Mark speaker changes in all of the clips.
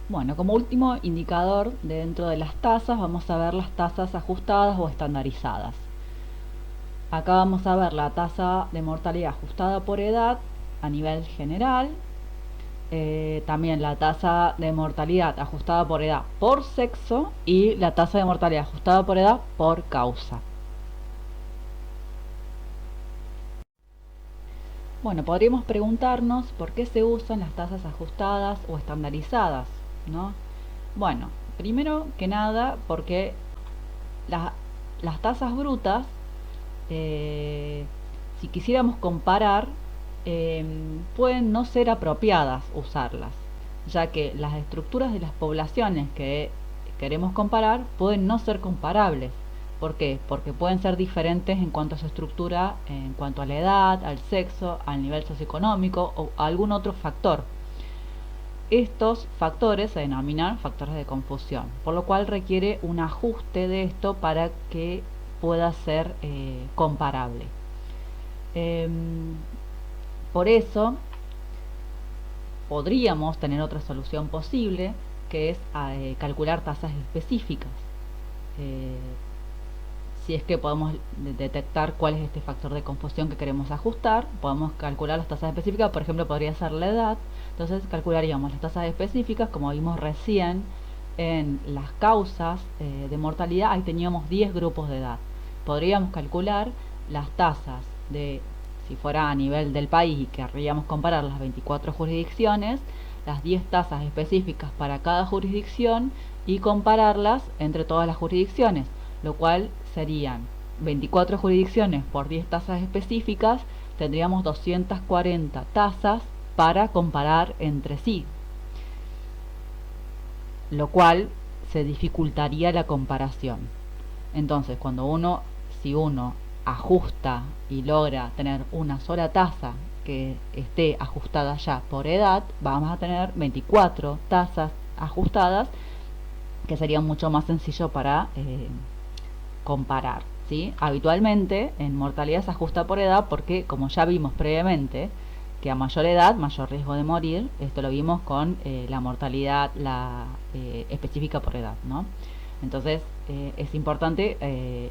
Speaker 1: Bueno, como último indicador dentro de las tasas vamos a ver las tasas ajustadas o estandarizadas. Acá vamos a ver la tasa de mortalidad ajustada por edad a nivel general, también la tasa de mortalidad ajustada por edad por sexo y la tasa de mortalidad ajustada por edad por causa. Bueno, podríamos preguntarnos por qué se usan las tasas ajustadas o estandarizadas, ¿no? Bueno, primero que nada porque la- las tasas brutas, eh, si quisiéramos comparar, eh, pueden no ser apropiadas usarlas, ya que las estructuras de las poblaciones que queremos comparar pueden no ser comparables. ¿Por qué? Porque pueden ser diferentes en cuanto a su estructura, en cuanto a la edad, al sexo, al nivel socioeconómico o a algún otro factor. Estos factores se denominan factores de confusión, por lo cual requiere un ajuste de esto para que pueda ser comparable. Em, por eso podríamos tener otra solución posible, que es calcular tasas específicas. Eh, si es que podemos detectar cuál es este factor de confusión que queremos ajustar, podemos calcular las tasas específicas. Por ejemplo, podría ser la edad. Entonces calcularíamos las tasas específicas, como vimos recién en las causas de mortalidad. Ahí teníamos 10 grupos de edad. Podríamos calcular las tasas de, si fuera a nivel del país y querríamos comparar las 24 jurisdicciones, las 10 tasas específicas para cada jurisdicción y compararlas entre todas las jurisdicciones, lo cual serían 24 jurisdicciones por 10 tasas específicas, tendríamos 240 tasas para comparar entre sí, lo cual se dificultaría la comparación. Entonces, si uno ajusta y logra tener una sola tasa que esté ajustada ya por edad, vamos a tener 24 tasas ajustadas, que sería mucho más sencillo para comparar. ¿Sí? Habitualmente en mortalidad se ajusta por edad porque, como ya vimos previamente, que a mayor edad, mayor riesgo de morir. Esto lo vimos con la mortalidad específica por edad, ¿no? Entonces es importante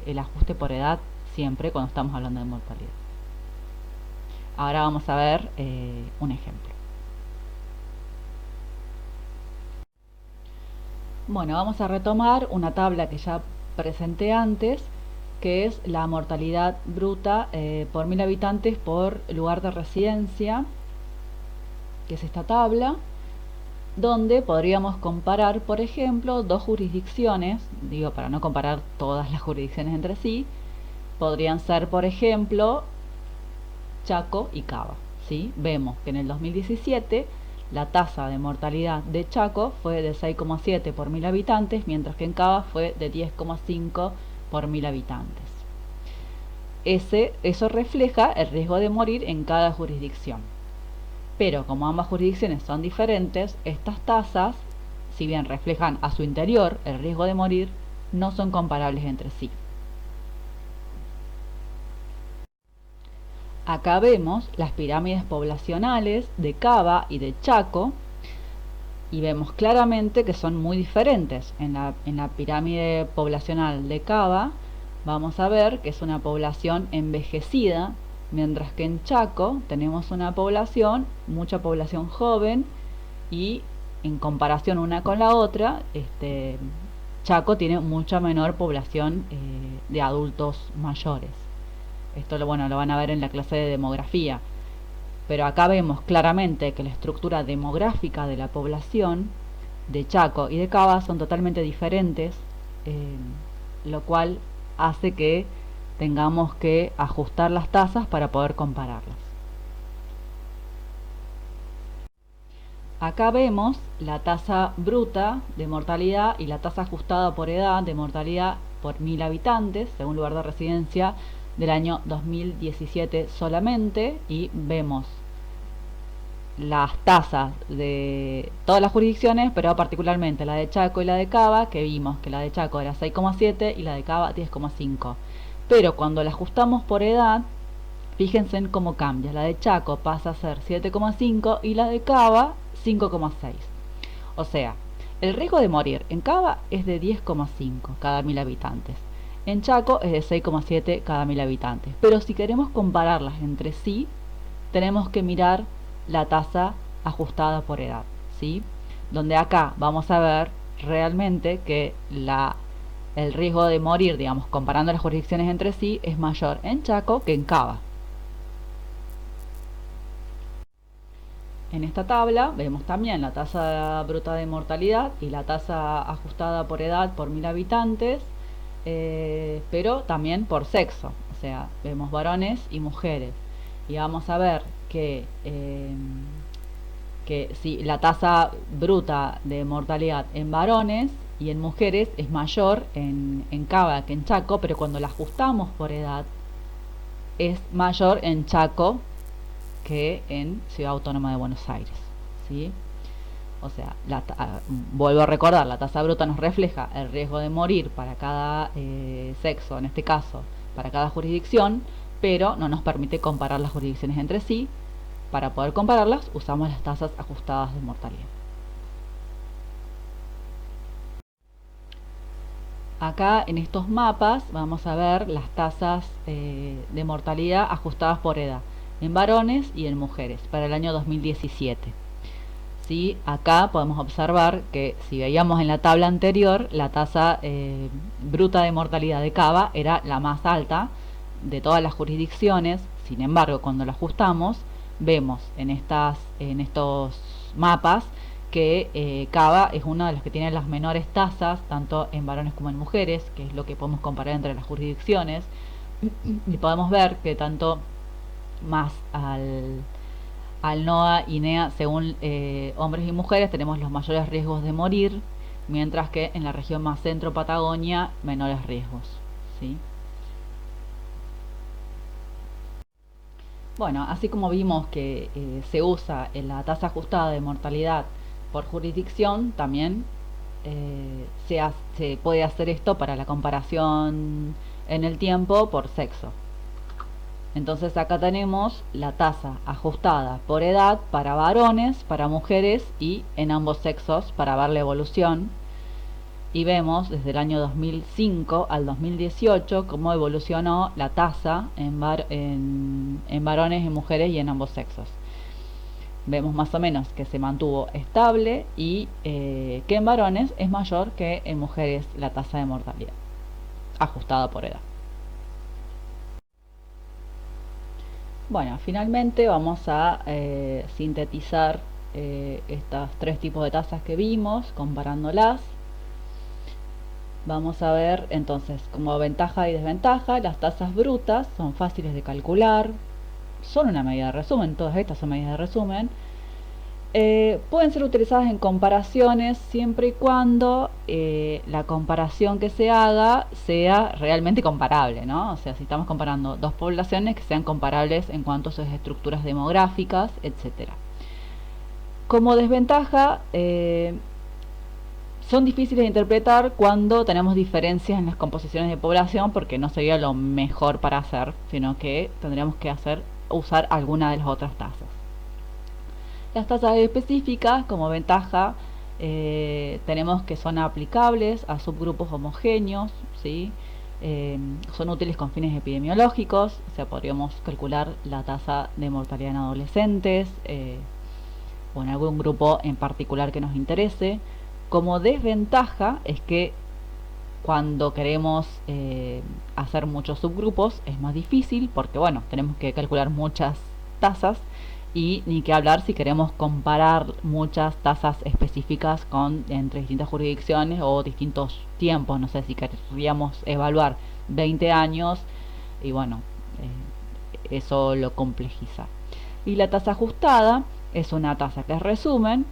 Speaker 1: el ajuste por edad siempre cuando estamos hablando de mortalidad. Ahora vamos a ver un ejemplo. Bueno, vamos a retomar una tabla que ya presenté antes, que es la mortalidad bruta por 1000 habitantes por lugar de residencia, que es esta tabla, donde podríamos comparar, por ejemplo, dos jurisdicciones. Digo, para no comparar todas las jurisdicciones entre sí, podrían ser, por ejemplo, Chaco y Cava. ¿Sí? Vemos que en el 2017 la tasa de mortalidad de Chaco fue de 6,7 por 1000 habitantes, mientras que en Cava fue de 10,5 por 1000 habitantes. Eso refleja el riesgo de morir en cada jurisdicción. Pero como ambas jurisdicciones son diferentes, estas tasas, si bien reflejan a su interior el riesgo de morir, no son comparables entre sí. Acá vemos las pirámides poblacionales de Cava y de Chaco y vemos claramente que son muy diferentes. En la pirámide poblacional de Cava vamos a ver que es una población envejecida, mientras que en Chaco tenemos mucha población joven, y en comparación una con la otra, Chaco tiene mucha menor población de adultos mayores. Esto bueno, lo van a ver en la clase de demografía. Pero acá vemos claramente que la estructura demográfica de la población de Chaco y de Cava son totalmente diferentes, eh, lo cual hace que tengamos que ajustar las tasas para poder compararlas. Acá vemos la tasa bruta de mortalidad y la tasa ajustada por edad de mortalidad por 1000 habitantes, según lugar de residencia, del año 2017 solamente, y vemos las tasas de todas las jurisdicciones, pero particularmente la de Chaco y la de Cava, que vimos que la de Chaco era 6,7 y la de Cava 10,5. Pero cuando la ajustamos por edad, fíjense en cómo cambia. La de Chaco pasa a ser 7,5 y la de Cava 5,6. O sea, El riesgo de morir en Cava es de 10,5 cada 1000 habitantes. En Chaco es de 6,7 cada 1000 habitantes. Pero si queremos compararlas entre sí, tenemos que mirar la tasa ajustada por edad, ¿sí? Donde acá vamos a ver realmente que el riesgo de morir, digamos, comparando las jurisdicciones entre sí, es mayor en Chaco que en Cava. En esta tabla vemos también la tasa bruta de mortalidad y la tasa ajustada por edad por 1000 habitantes, pero también por sexo, o sea, vemos varones y mujeres. Y vamos a ver que si la tasa bruta de mortalidad en varones y en mujeres es mayor en Cava que en Chaco, pero cuando la ajustamos por edad es mayor en Chaco que en Ciudad Autónoma de Buenos Aires, ¿sí? O sea, vuelvo a recordar, la tasa bruta nos refleja el riesgo de morir para cada sexo, en este caso, para cada jurisdicción, pero no nos permite comparar las jurisdicciones entre sí. Para poder compararlas, usamos las tasas ajustadas de mortalidad. Acá en estos mapas vamos a ver las tasas de mortalidad ajustadas por edad, en varones y en mujeres, para el año 2017. ¿Sí? Acá podemos observar que si veíamos en la tabla anterior, la tasa bruta de mortalidad de Cava era la más alta de todas las jurisdicciones. Sin embargo, cuando la ajustamos, vemos en estos mapas que Cava es uno de los que tiene las menores tasas, tanto en varones como en mujeres, que es lo que podemos comparar entre las jurisdicciones. Y podemos ver que tanto más al NOA y NEA, según hombres y mujeres, tenemos los mayores riesgos de morir, mientras que en la región más centro-Patagonia, menores riesgos, ¿sí? Bueno, así como vimos que se usa en la tasa ajustada de mortalidad por jurisdicción, también se puede hacer esto para la comparación en el tiempo por sexo. Entonces acá tenemos la tasa ajustada por edad para varones, para mujeres y en ambos sexos para ver la evolución. Y vemos desde el año 2005 al 2018 cómo evolucionó la tasa en varones y mujeres y en ambos sexos. Vemos más o menos que se mantuvo estable y que en varones es mayor que en mujeres la tasa de mortalidad ajustada por edad. Bueno, finalmente vamos a sintetizar estos tres tipos de tasas que vimos, comparándolas. Vamos a ver entonces como ventaja y desventaja. Las tasas brutas son fáciles de calcular, son una medida de resumen, todas estas son medidas de resumen. Pueden ser utilizadas en comparaciones siempre y cuando la comparación que se haga sea realmente comparable, ¿no? O sea, si estamos comparando dos poblaciones que sean comparables en cuanto a sus estructuras demográficas, etcétera. Como desventaja, son difíciles de interpretar cuando tenemos diferencias en las composiciones de población, porque no sería lo mejor para hacer, sino que tendríamos que usar alguna de las otras tasas. Las tasas específicas, como ventaja, tenemos que son aplicables a subgrupos homogéneos, ¿sí? Son útiles con fines epidemiológicos, o sea, podríamos calcular la tasa de mortalidad en adolescentes o en algún grupo en particular que nos interese. Como desventaja es que cuando queremos hacer muchos subgrupos es más difícil porque, bueno, tenemos que calcular muchas tasas. Y ni que hablar si queremos comparar muchas tasas específicas entre distintas jurisdicciones o distintos tiempos. No sé si queríamos evaluar 20 años y bueno, eso lo complejiza. Y la tasa ajustada es una tasa que es resumen,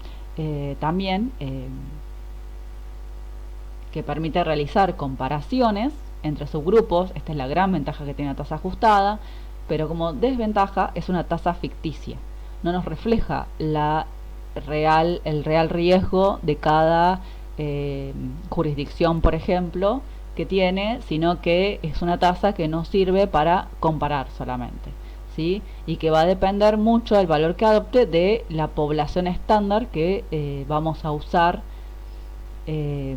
Speaker 1: también que permite realizar comparaciones entre subgrupos. Esta es la gran ventaja que tiene la tasa ajustada, pero como desventaja es una tasa ficticia. No nos refleja el real riesgo de cada jurisdicción, por ejemplo, que tiene, sino que es una tasa que nos sirve para comparar solamente, ¿sí? Y que va a depender mucho del valor que adopte de la población estándar que vamos a usar eh,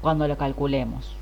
Speaker 1: cuando lo calculemos.